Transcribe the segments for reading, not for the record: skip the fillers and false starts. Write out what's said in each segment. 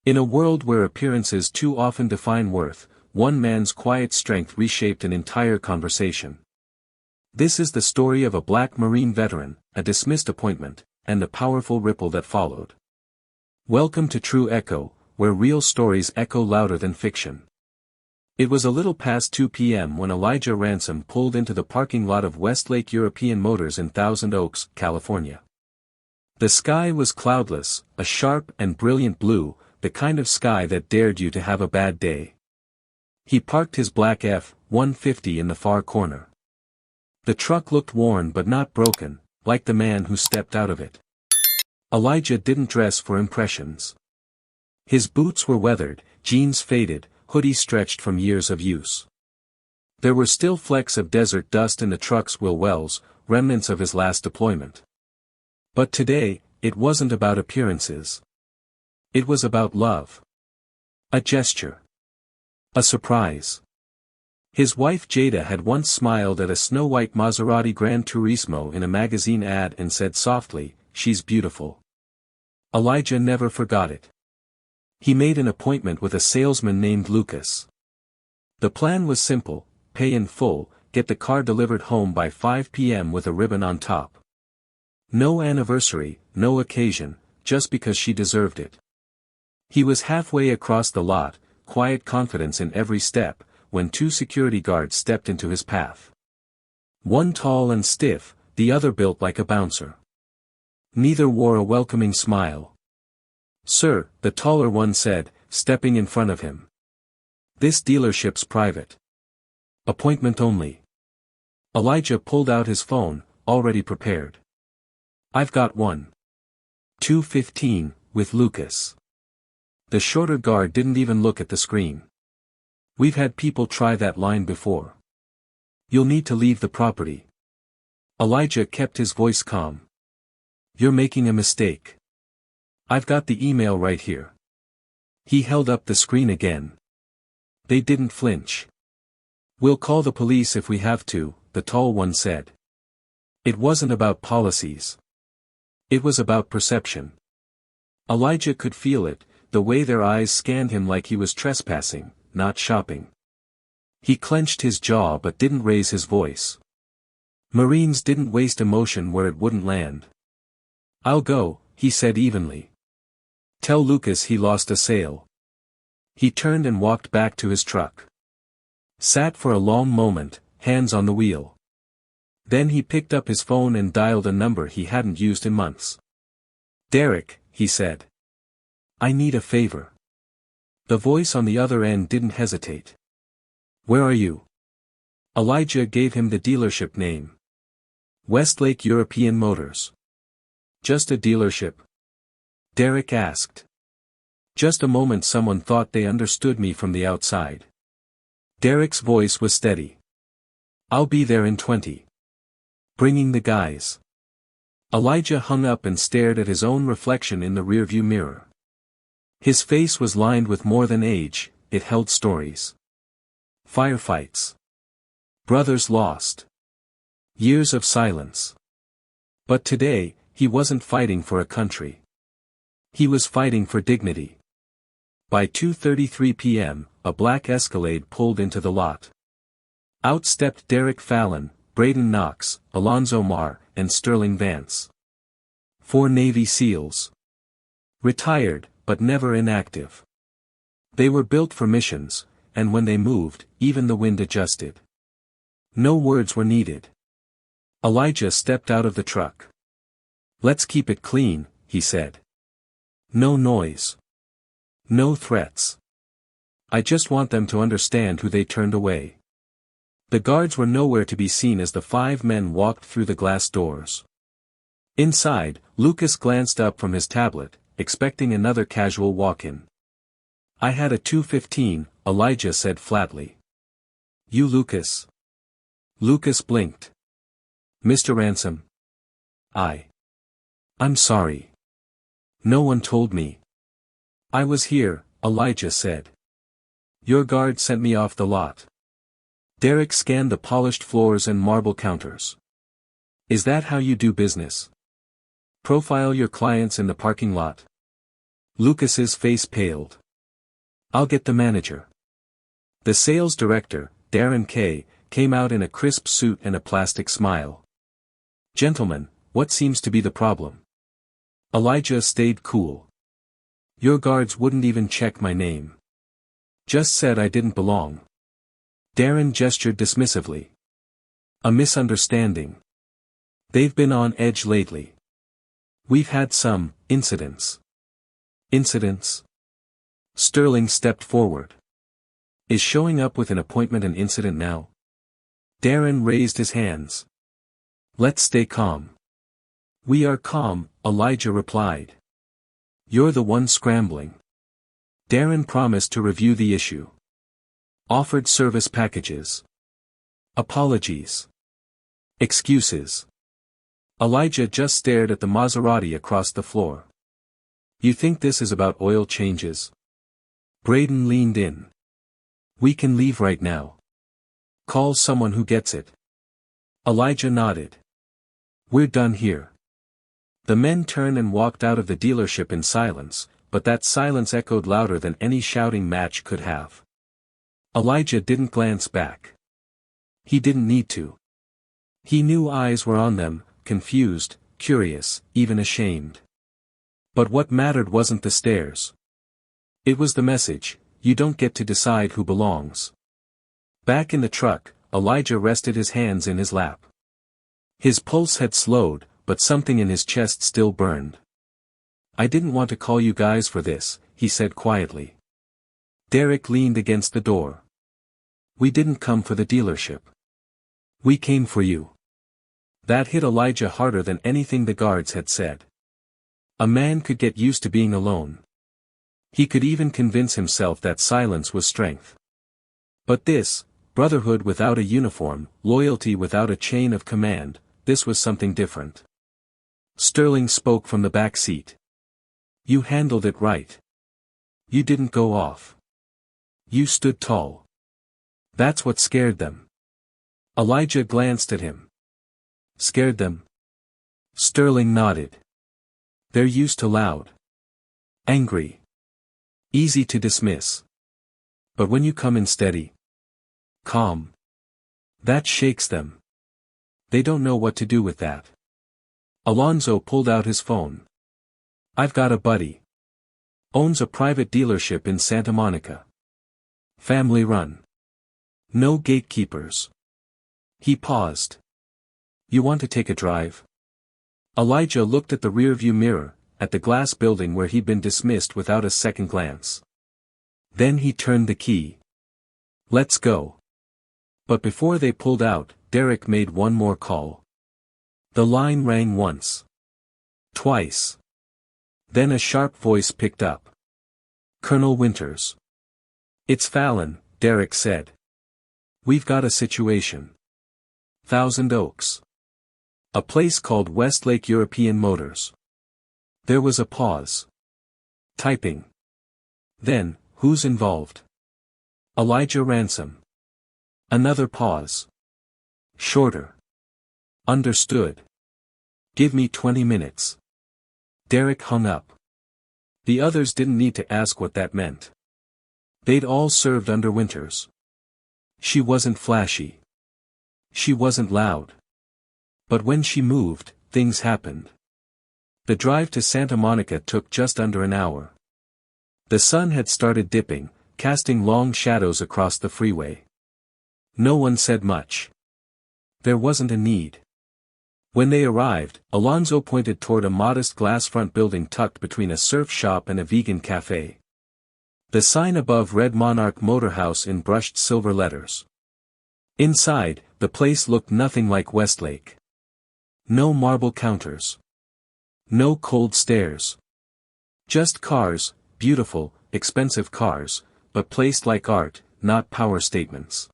In a world where appearances too often define worth, one man's quiet strength reshaped an entire conversation. This is the story of a black Marine veteran, a dismissed appointment, and the powerful ripple that followed. Welcome to True Echo, where real stories echo louder than fiction. It was a little past 2 p.m. when Elijah Ransom pulled into the parking lot of Westlake European Motors in Thousand Oaks, California. The sky was cloudless, a sharp and brilliant blue, the kind of sky that dared you to have a bad day. He parked his black F-150 in the far corner. The truck looked worn but not broken, like the man who stepped out of it. Elijah didn't dress for impressions. His boots were weathered, jeans faded, hoodie stretched from years of use. There were still flecks of desert dust in the truck's wheel wells, remnants of his last deployment. But today, it wasn't about appearances. It was about love. A gesture. A surprise. His wife Jada had once smiled at a snow-white Maserati Gran Turismo in a magazine ad and said softly, "She's beautiful." Elijah never forgot it. He made an appointment with a salesman named Lucas. The plan was simple: pay in full, get the car delivered home by 5 p.m. with a ribbon on top. No anniversary, no occasion, just because she deserved it. He was halfway across the lot, quiet confidence in every step, when two security guards stepped into his path. One tall and stiff, the other built like a bouncer. Neither wore a welcoming smile. "Sir," the taller one said, stepping in front of him. "This dealership's private. Appointment only." Elijah pulled out his phone, already prepared. "I've got one. 2:15, with Lucas." The shorter guard didn't even look at the screen. "We've had people try that line before. You'll need to leave the property." Elijah kept his voice calm. "You're making a mistake. I've got the email right here." He held up the screen again. They didn't flinch. "We'll call the police if we have to," the tall one said. It wasn't about policies. It was about perception. Elijah could feel it, the way their eyes scanned him like he was trespassing, not shopping. He clenched his jaw but didn't raise his voice. Marines didn't waste emotion where it wouldn't land. "I'll go," he said evenly. "Tell Lucas he lost a sale." He turned and walked back to his truck. Sat for a long moment, hands on the wheel. Then he picked up his phone and dialed a number he hadn't used in months. "Derek," he said. "I need a favor." The voice on the other end didn't hesitate. "Where are you?" Elijah gave him the dealership name. "Westlake European Motors." "Just a dealership?" Derek asked. Just a moment. Someone thought they understood me from the outside. Derek's voice was steady. "I'll be there in 20. Bringing the guys." Elijah hung up and stared at his own reflection in the rearview mirror. His face was lined with more than age, it held stories. Firefights. Brothers lost. Years of silence. But today, he wasn't fighting for a country. He was fighting for dignity. By 2:33 p.m., a black Escalade pulled into the lot. Out stepped Derek Fallon, Braden Knox, Alonzo Marr, and Sterling Vance. 4 Navy SEALs. Retired, but never inactive. They were built for missions, and when they moved, even the wind adjusted. No words were needed. Elijah stepped out of the truck. "Let's keep it clean," he said. "No noise. No threats. I just want them to understand who they turned away." The guards were nowhere to be seen as the 5 men walked through the glass doors. Inside, Lucas glanced up from his tablet, expecting another casual walk-in. "I had a 2:15, Elijah said flatly. "You Lucas?" Lucas blinked. "Mr. Ransom. I'm sorry. No one told me." "I was here," Elijah said. "Your guard sent me off the lot." Derek scanned the polished floors and marble counters. "Is that how you do business? Profile your clients in the parking lot?" Lucas's face paled. I'll get the manager. The sales director, Darren Kay, came out in a crisp suit and a plastic smile. Gentlemen, what seems to be the problem? Elijah stayed cool. Your guards wouldn't even check my name. Just said I didn't belong. Darren gestured dismissively. A misunderstanding. They've been on edge lately. We've had some incidents. Incidents? Sterling stepped forward. Is showing up with an appointment an incident now? Darren raised his hands. Let's stay calm. We are calm, Elijah replied. You're the one scrambling. Darren promised to review the issue. Offered service packages. Apologies. Excuses. Elijah just stared at the Maserati across the floor. You think this is about oil changes? Braden leaned in. We can leave right now. Call someone who gets it. Elijah nodded. We're done here. The men turned and walked out of the dealership in silence, but that silence echoed louder than any shouting match could have. Elijah didn't glance back. He didn't need to. He knew eyes were on them, confused, curious, even ashamed. But what mattered wasn't the stares. It was the message, you don't get to decide who belongs. Back in the truck, Elijah rested his hands in his lap. His pulse had slowed, but something in his chest still burned. I didn't want to call you guys for this, he said quietly. Derek leaned against the door. We didn't come for the dealership. We came for you. That hit Elijah harder than anything the guards had said. A man could get used to being alone. He could even convince himself that silence was strength. But this, brotherhood without a uniform, loyalty without a chain of command, this was something different. Sterling spoke from the back seat. You handled it right. You didn't go off. You stood tall. That's what scared them. Elijah glanced at him. Scared them? Sterling nodded. They're used to loud. Angry. Easy to dismiss. But when you come in steady. Calm. That shakes them. They don't know what to do with that. Alonzo pulled out his phone. I've got a buddy. Owns a private dealership in Santa Monica. Family run. No gatekeepers. He paused. You want to take a drive? Elijah looked at the rearview mirror, at the glass building where he'd been dismissed without a second glance. Then he turned the key. Let's go. But before they pulled out, Derek made one more call. The line rang once. Twice. Then a sharp voice picked up. Colonel Winters. It's Fallon, Derek said. We've got a situation. Thousand Oaks. A place called Westlake European Motors. There was a pause. Typing. Then, who's involved? Elijah Ransom. Another pause. Shorter. Understood. Give me 20 minutes. Derek hung up. The others didn't need to ask what that meant. They'd all served under Winters. She wasn't flashy. She wasn't loud. But when she moved, things happened. The drive to Santa Monica took just under an hour. The sun had started dipping, casting long shadows across the freeway. No one said much. There wasn't a need. When they arrived, Alonzo pointed toward a modest glass-front building tucked between a surf shop and a vegan cafe. The sign above read Monarch Motor House in brushed silver letters. Inside, the place looked nothing like Westlake. No marble counters. No cold stairs. Just cars, beautiful, expensive cars, but placed like art, not power statements.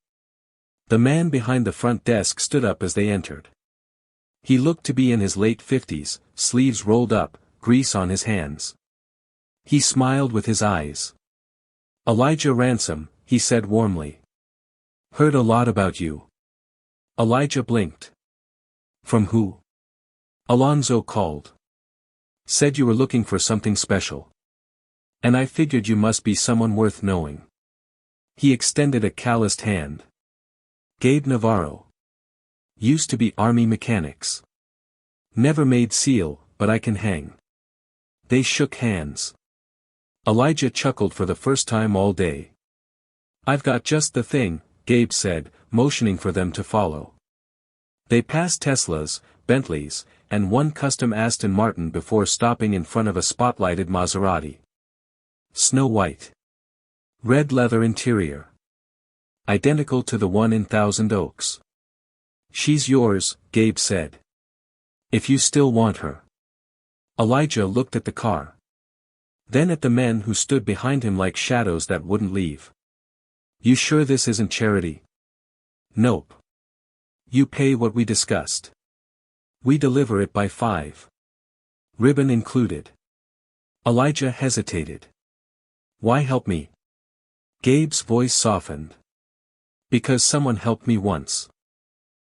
The man behind the front desk stood up as they entered. He looked to be in his late 50s, sleeves rolled up, grease on his hands. He smiled with his eyes. Elijah Ransom, he said warmly. Heard a lot about you. Elijah blinked. From who? Alonzo called. Said you were looking for something special. And I figured you must be someone worth knowing. He extended a calloused hand. Gabe Navarro. Used to be Army mechanics. Never made SEAL, but I can hang. They shook hands. Elijah chuckled for the first time all day. I've got just the thing, Gabe said, motioning for them to follow. They passed Teslas, Bentleys, and one custom Aston Martin before stopping in front of a spotlighted Maserati. Snow white. Red leather interior. Identical to the one in Thousand Oaks. She's yours, Gabe said. If you still want her. Elijah looked at the car. Then at the men who stood behind him like shadows that wouldn't leave. You sure this isn't charity? Nope. You pay what we discussed. We deliver it by 5. Ribbon included. Elijah hesitated. Why help me? Gabe's voice softened. Because someone helped me once.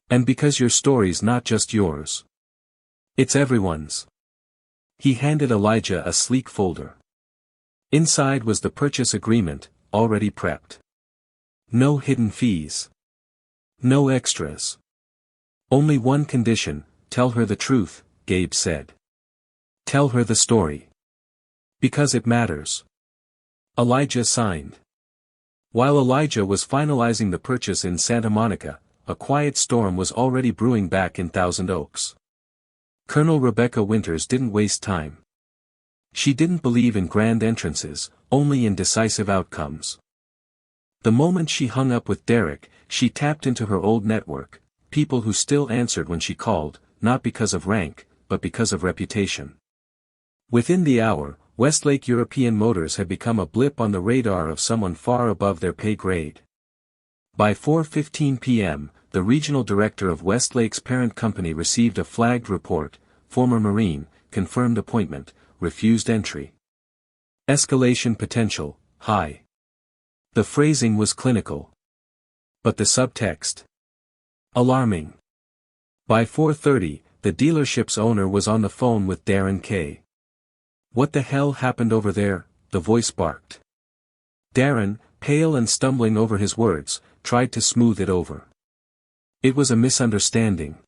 And because your story's not just yours. It's everyone's. He handed Elijah a sleek folder. Inside was the purchase agreement, already prepped. No hidden fees. No extras. Only one condition, tell her the truth, Gabe said. Tell her the story. Because it matters. Elijah signed. While Elijah was finalizing the purchase in Santa Monica, a quiet storm was already brewing back in Thousand Oaks. Colonel Rebecca Winters didn't waste time. She didn't believe in grand entrances, only in decisive outcomes. The moment she hung up with Derek, she tapped into her old network, people who still answered when she called, not because of rank, but because of reputation. Within the hour, Westlake European Motors had become a blip on the radar of someone far above their pay grade. By 4:15 p.m., the regional director of Westlake's parent company received a flagged report, former Marine, confirmed appointment, refused entry. Escalation potential, high. The phrasing was clinical. But the subtext? Alarming. By 4:30, the dealership's owner was on the phone with Darren K. What the hell happened over there? The voice barked. Darren, pale and stumbling over his words, tried to smooth it over. It was a misunderstanding.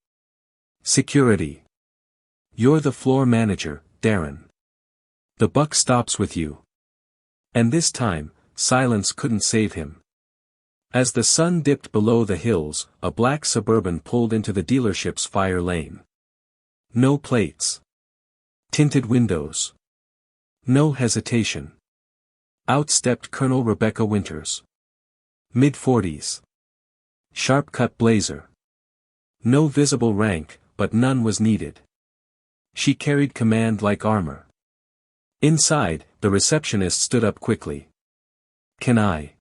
Security. You're the floor manager, Darren. The buck stops with you. And this time, silence couldn't save him. As the sun dipped below the hills, a black Suburban pulled into the dealership's fire lane. No plates. Tinted windows. No hesitation. Out stepped Colonel Rebecca Winters. Mid-40s. Sharp-cut blazer. No visible rank, but none was needed. She carried command like armor. Inside, the receptionist stood up quickly. Can I?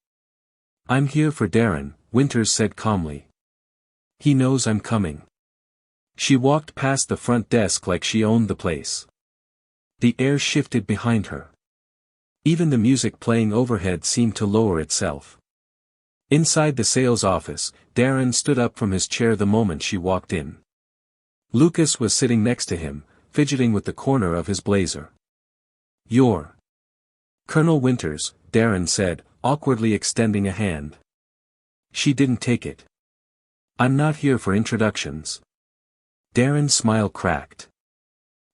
I'm here for Darren, Winters said calmly. He knows I'm coming. She walked past the front desk like she owned the place. The air shifted behind her. Even the music playing overhead seemed to lower itself. Inside the sales office, Darren stood up from his chair the moment she walked in. Lucas was sitting next to him, fidgeting with the corner of his blazer. You're Colonel Winters, Darren said, awkwardly extending a hand. She didn't take it. I'm not here for introductions. Darren's smile cracked.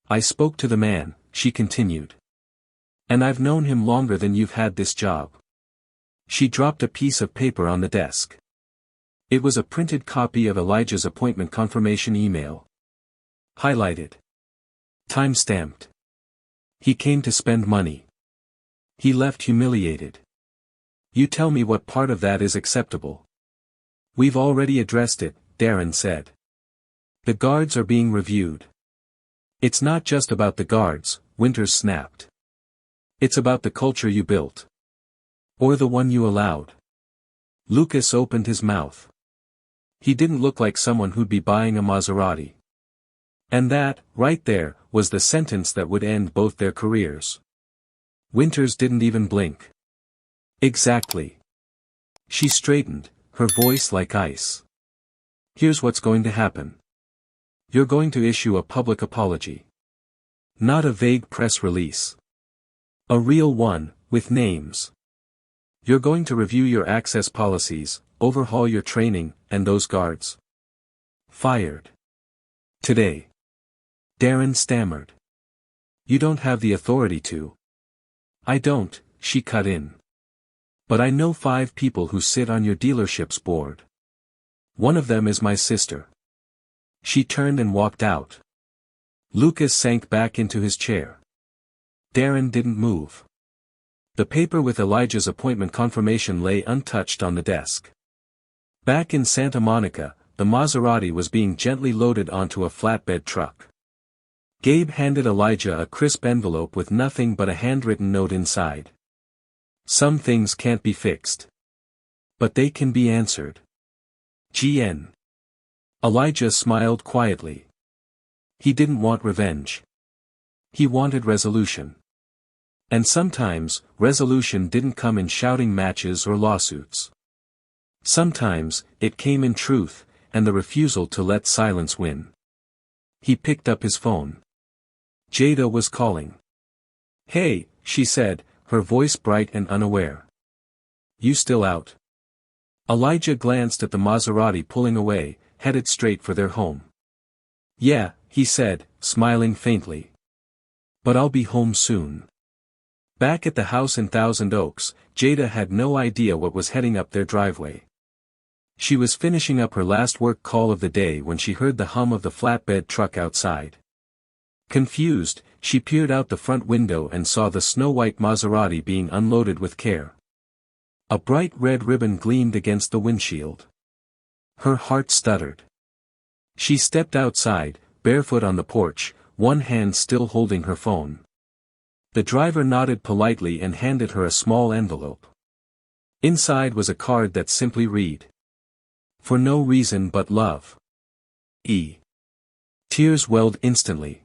I spoke to the man, she continued. And I've known him longer than you've had this job. She dropped a piece of paper on the desk. It was a printed copy of Elijah's appointment confirmation email. Highlighted. Time-stamped. He came to spend money. He left humiliated. You tell me what part of that is acceptable. We've already addressed it, Darren said. The guards are being reviewed. It's not just about the guards, Winters snapped. It's about the culture you built. Or the one you allowed. Lucas opened his mouth. He didn't look like someone who'd be buying a Maserati. And that, right there, was the sentence that would end both their careers. Winters didn't even blink. Exactly. She straightened, her voice like ice. Here's what's going to happen. You're going to issue a public apology. Not a vague press release. A real one, with names. You're going to review your access policies, overhaul your training, and those guards. Fired. Today. Darren stammered. You don't have the authority to. I don't, she cut in. But I know 5 people who sit on your dealership's board. One of them is my sister. She turned and walked out. Lucas sank back into his chair. Darren didn't move. The paper with Elijah's appointment confirmation lay untouched on the desk. Back in Santa Monica, the Maserati was being gently loaded onto a flatbed truck. Gabe handed Elijah a crisp envelope with nothing but a handwritten note inside. Some things can't be fixed. But they can be answered. GN. Elijah smiled quietly. He didn't want revenge. He wanted resolution. And sometimes, resolution didn't come in shouting matches or lawsuits. Sometimes, it came in truth, and the refusal to let silence win. He picked up his phone. Jada was calling. Hey, she said, her voice bright and unaware. You still out? Elijah glanced at the Maserati pulling away, headed straight for their home. Yeah, he said, smiling faintly. But I'll be home soon. Back at the house in Thousand Oaks, Jada had no idea what was heading up their driveway. She was finishing up her last work call of the day when she heard the hum of the flatbed truck outside. Confused, she peered out the front window and saw the snow-white Maserati being unloaded with care. A bright red ribbon gleamed against the windshield. Her heart stuttered. She stepped outside, barefoot on the porch, one hand still holding her phone. The driver nodded politely and handed her a small envelope. Inside was a card that simply read. For no reason but love. E. Tears welled instantly.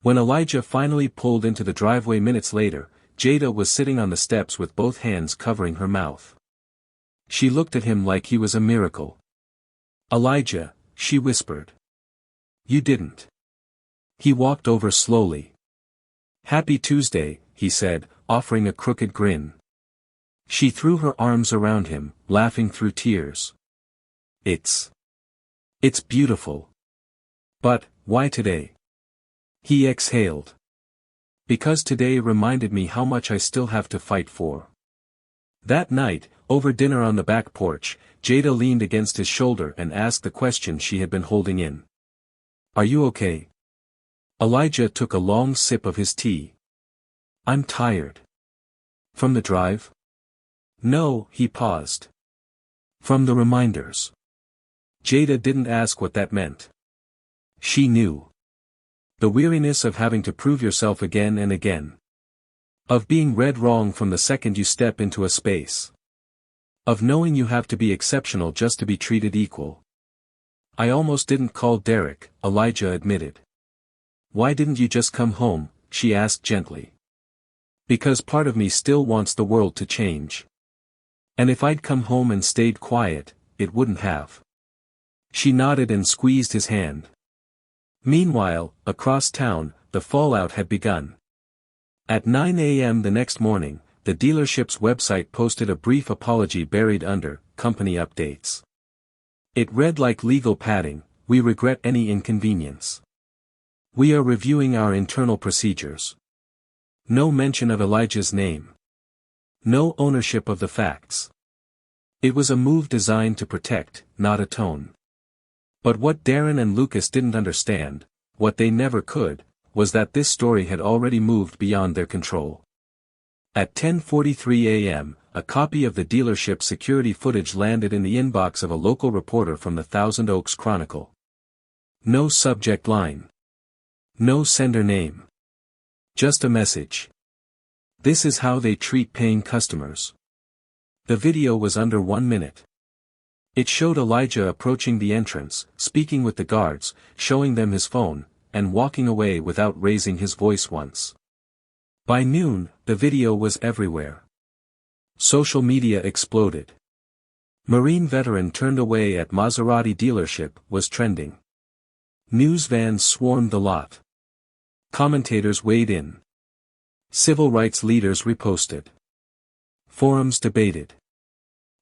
When Elijah finally pulled into the driveway minutes later, Jada was sitting on the steps with both hands covering her mouth. She looked at him like he was a miracle. Elijah, she whispered. You didn't. He walked over slowly. Happy Tuesday, he said, offering a crooked grin. She threw her arms around him, laughing through tears. It's beautiful. But, why today? He exhaled. Because today reminded me how much I still have to fight for. That night, over dinner on the back porch, Jada leaned against his shoulder and asked the question she had been holding in. Are you okay? Elijah took a long sip of his tea. I'm tired. From the drive? No, he paused. From the reminders. Jada didn't ask what that meant. She knew. The weariness of having to prove yourself again and again. Of being read wrong from the second you step into a space. Of knowing you have to be exceptional just to be treated equal. I almost didn't call Derek, Elijah admitted. Why didn't you just come home, she asked gently. Because part of me still wants the world to change. And if I'd come home and stayed quiet, it wouldn't have. She nodded and squeezed his hand. Meanwhile, across town, the fallout had begun. At 9 a.m. the next morning, the dealership's website posted a brief apology buried under company updates. It read like legal padding, we regret any inconvenience. We are reviewing our internal procedures. No mention of Elijah's name. No ownership of the facts. It was a move designed to protect, not atone. But what Darren and Lucas didn't understand, what they never could, was that this story had already moved beyond their control. At 10:43 a.m., a copy of the dealership's security footage landed in the inbox of a local reporter from the Thousand Oaks Chronicle. No subject line. No sender name. Just a message. This is how they treat paying customers. The video was under 1 minute. It showed Elijah approaching the entrance, speaking with the guards, showing them his phone, and walking away without raising his voice once. By noon, the video was everywhere. Social media exploded. Marine veteran turned away at Maserati dealership was trending. News vans swarmed the lot. Commentators weighed in. Civil rights leaders reposted. Forums debated.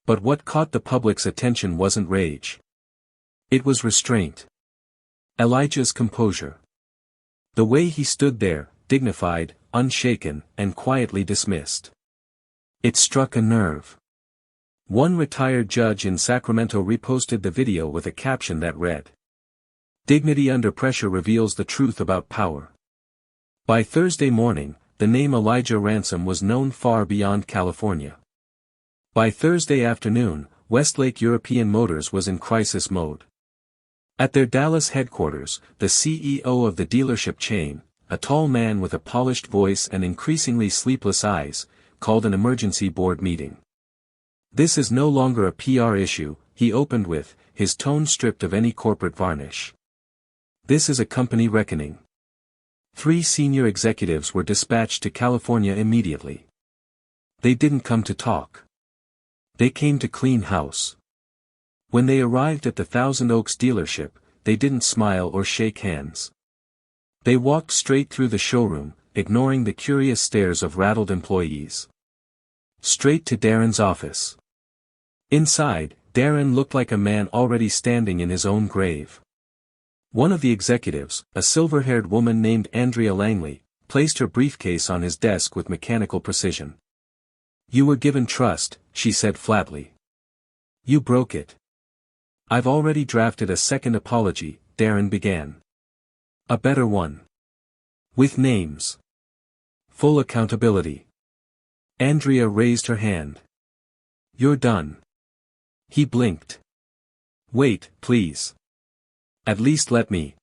But what caught the public's attention wasn't rage. It was restraint. Elijah's composure. The way he stood there, dignified, unshaken, and quietly dismissed. It struck a nerve. One retired judge in Sacramento reposted the video with a caption that read, "Dignity under pressure reveals the truth about power." By Thursday morning, the name Elijah Ransom was known far beyond California. By Thursday afternoon, Westlake European Motors was in crisis mode. At their Dallas headquarters, the CEO of the dealership chain, a tall man with a polished voice and increasingly sleepless eyes, called an emergency board meeting. "This is no longer a PR issue," he opened with, his tone stripped of any corporate varnish. "This is a company reckoning." 3 senior executives were dispatched to California immediately. They didn't come to talk. They came to clean house. When they arrived at the Thousand Oaks dealership, they didn't smile or shake hands. They walked straight through the showroom, ignoring the curious stares of rattled employees. Straight to Darren's office. Inside, Darren looked like a man already standing in his own grave. One of the executives, a silver-haired woman named Andrea Langley, placed her briefcase on his desk with mechanical precision. "You were given trust," she said flatly. "You broke it." "I've already drafted a second apology," Darren began. "A better one. With names. Full accountability." Andrea raised her hand. "You're done." He blinked. "Wait, please. At least let me."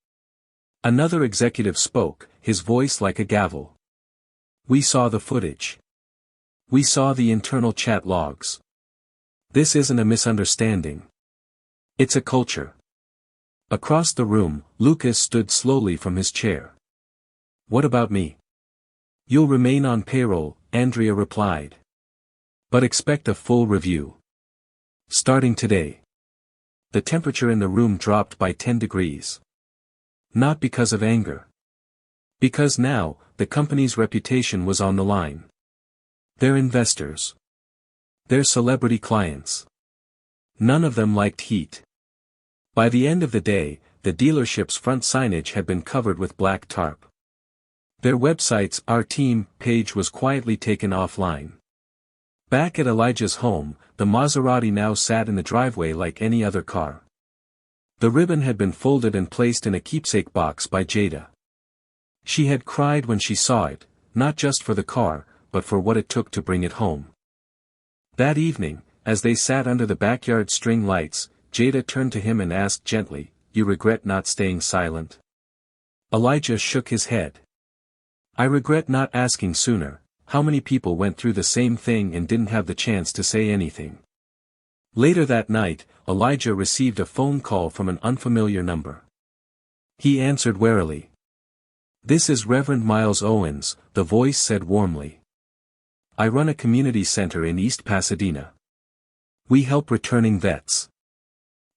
Another executive spoke, his voice like a gavel. "We saw the footage. We saw the internal chat logs. This isn't a misunderstanding. It's a culture." Across the room, Lucas stood slowly from his chair. "What about me?" "You'll remain on payroll," Andrea replied. "But expect a full review. Starting today." The temperature in the room dropped by 10 degrees. Not because of anger. Because now, the company's reputation was on the line. Their investors. Their celebrity clients. None of them liked heat. By the end of the day, the dealership's front signage had been covered with black tarp. Their website's "Our Team" page was quietly taken offline. Back at Elijah's home, the Maserati now sat in the driveway like any other car. The ribbon had been folded and placed in a keepsake box by Jada. She had cried when she saw it, not just for the car, but for what it took to bring it home. That evening, as they sat under the backyard string lights, Jada turned to him and asked gently, "You regret not staying silent?" Elijah shook his head. "I regret not asking sooner. How many people went through the same thing and didn't have the chance to say anything?" Later that night, Elijah received a phone call from an unfamiliar number. He answered warily. "This is Reverend Miles Owens," the voice said warmly. "I run a community center in East Pasadena. We help returning vets.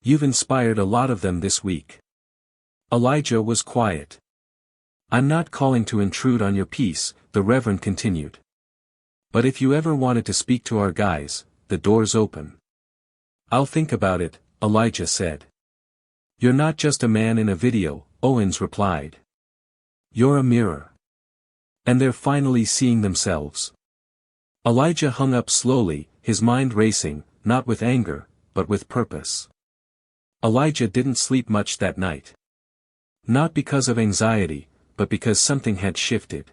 You've inspired a lot of them this week." Elijah was quiet. "I'm not calling to intrude on your peace," the Reverend continued. "But if you ever wanted to speak to our guys, the door's open." "I'll think about it," Elijah said. "You're not just a man in a video," Owens replied. "You're a mirror. And they're finally seeing themselves." Elijah hung up slowly, his mind racing, not with anger, but with purpose. Elijah didn't sleep much that night. Not because of anxiety, but because something had shifted.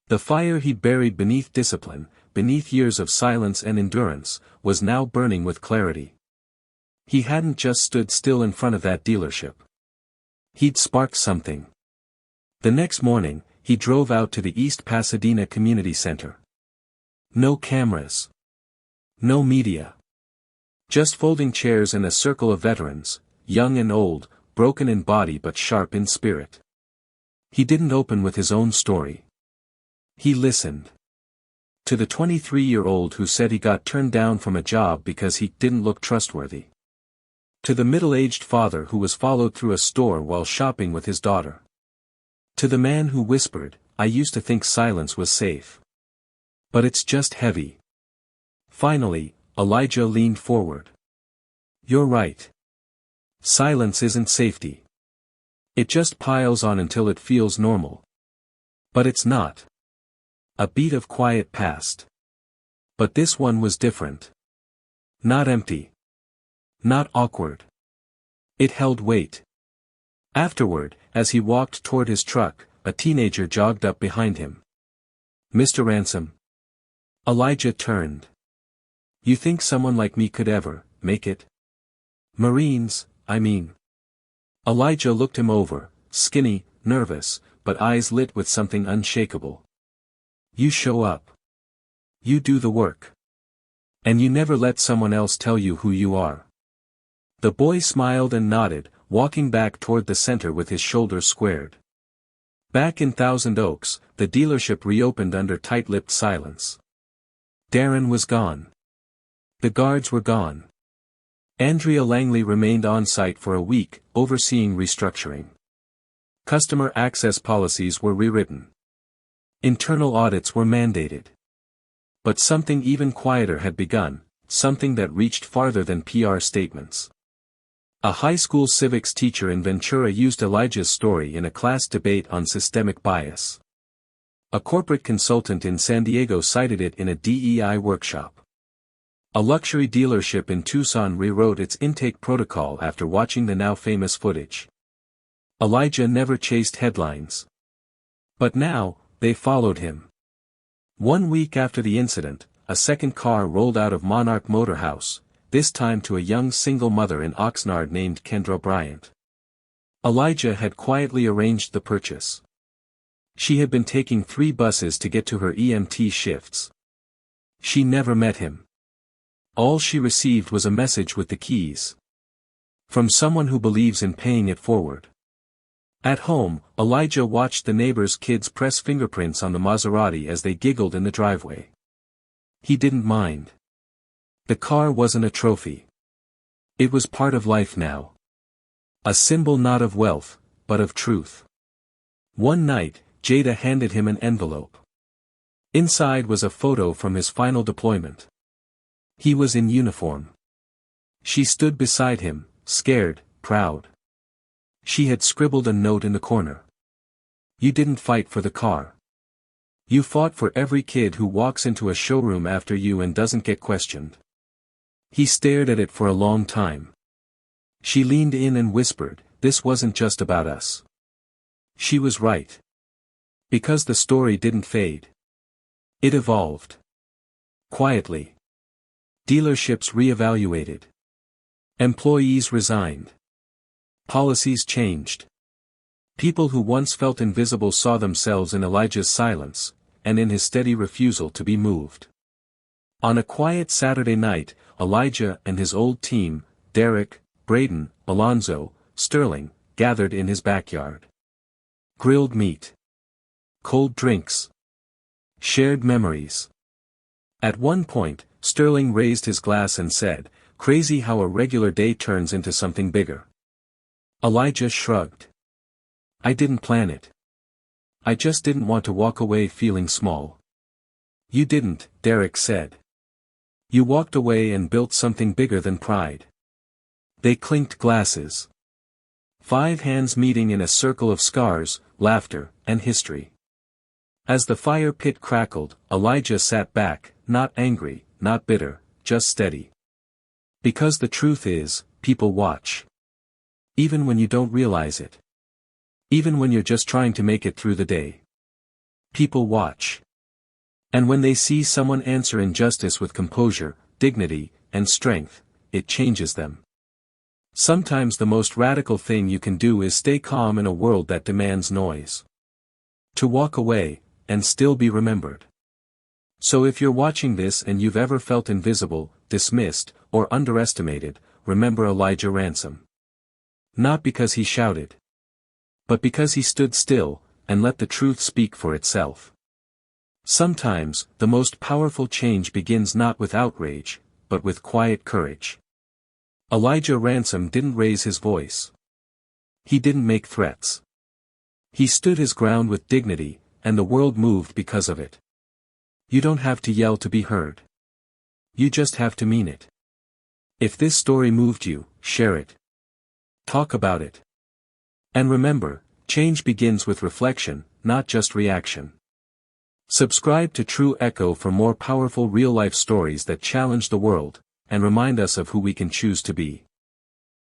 The fire he'd buried beneath discipline, beneath years of silence and endurance, was now burning with clarity. He hadn't just stood still in front of that dealership. He'd sparked something. The next morning, he drove out to the East Pasadena Community Center. No cameras. No media. Just folding chairs and a circle of veterans, young and old, broken in body but sharp in spirit. He didn't open with his own story. He listened. To the 23-year-old who said he got turned down from a job because he didn't look trustworthy. To the middle-aged father who was followed through a store while shopping with his daughter. To the man who whispered, I used to think silence was safe. But it's just heavy. Finally, Elijah leaned forward. You're right. Silence isn't safety. It just piles on until it feels normal. But it's not. A beat of quiet passed. But this one was different. Not empty. Not awkward. It held weight. Afterward, as he walked toward his truck, a teenager jogged up behind him. Mr. Ransom. Elijah turned. You think someone like me could ever make it? Marines, I mean. Elijah looked him over, skinny, nervous, but eyes lit with something unshakable. You show up. You do the work. And you never let someone else tell you who you are. The boy smiled and nodded, walking back toward the center with his shoulders squared. Back in Thousand Oaks, the dealership reopened under tight-lipped silence. Darren was gone. The guards were gone. Andrea Langley remained on site for a week, overseeing restructuring. Customer access policies were rewritten. Internal audits were mandated. But something even quieter had begun, something that reached farther than PR statements. A high school civics teacher in Ventura used Elijah's story in a class debate on systemic bias. A corporate consultant in San Diego cited it in a DEI workshop. A luxury dealership in Tucson rewrote its intake protocol after watching the now famous footage. Elijah never chased headlines. But now, they followed him. 1 week after the incident, a second car rolled out of Monarch Motor House, this time to a young single mother in Oxnard named Kendra Bryant. Elijah had quietly arranged the purchase. She had been taking 3 buses to get to her EMT shifts. She never met him. All she received was a message with the keys. From someone who believes in paying it forward. At home, Elijah watched the neighbor's kids press fingerprints on the Maserati as they giggled in the driveway. He didn't mind. The car wasn't a trophy. It was part of life now. A symbol not of wealth, but of truth. One night, Jada handed him an envelope. Inside was a photo from his final deployment. He was in uniform. She stood beside him, scared, proud. She had scribbled a note in the corner. You didn't fight for the car. You fought for every kid who walks into a showroom after you and doesn't get questioned. He stared at it for a long time. She leaned in and whispered, this wasn't just about us. She was right. Because the story didn't fade. It evolved. Quietly. Dealerships reevaluated. Employees resigned. Policies changed. People who once felt invisible saw themselves in Elijah's silence, and in his steady refusal to be moved. On a quiet Saturday night, Elijah and his old team, Derek, Braden, Alonzo, Sterling, gathered in his backyard. Grilled meat. Cold drinks. Shared memories. At one point, Sterling raised his glass and said, "Crazy how a regular day turns into something bigger." Elijah shrugged. "I didn't plan it. I just didn't want to walk away feeling small." "You didn't," Derek said. "You walked away and built something bigger than pride." They clinked glasses. 5 hands meeting in a circle of scars, laughter, and history. As the fire pit crackled, Elijah sat back, not angry, not bitter, just steady. Because the truth is, people watch. Even when you don't realize it. Even when you're just trying to make it through the day. People watch. And when they see someone answer injustice with composure, dignity, and strength, it changes them. Sometimes the most radical thing you can do is stay calm in a world that demands noise. To walk away, and still be remembered. So if you're watching this and you've ever felt invisible, dismissed, or underestimated, remember Elijah Ransom. Not because he shouted. But because he stood still, and let the truth speak for itself. Sometimes, the most powerful change begins not with outrage, but with quiet courage. Elijah Ransom didn't raise his voice. He didn't make threats. He stood his ground with dignity, and the world moved because of it. You don't have to yell to be heard. You just have to mean it. If this story moved you, share it. Talk about it. And remember, change begins with reflection, not just reaction. Subscribe to True Echo for more powerful real-life stories that challenge the world, and remind us of who we can choose to be.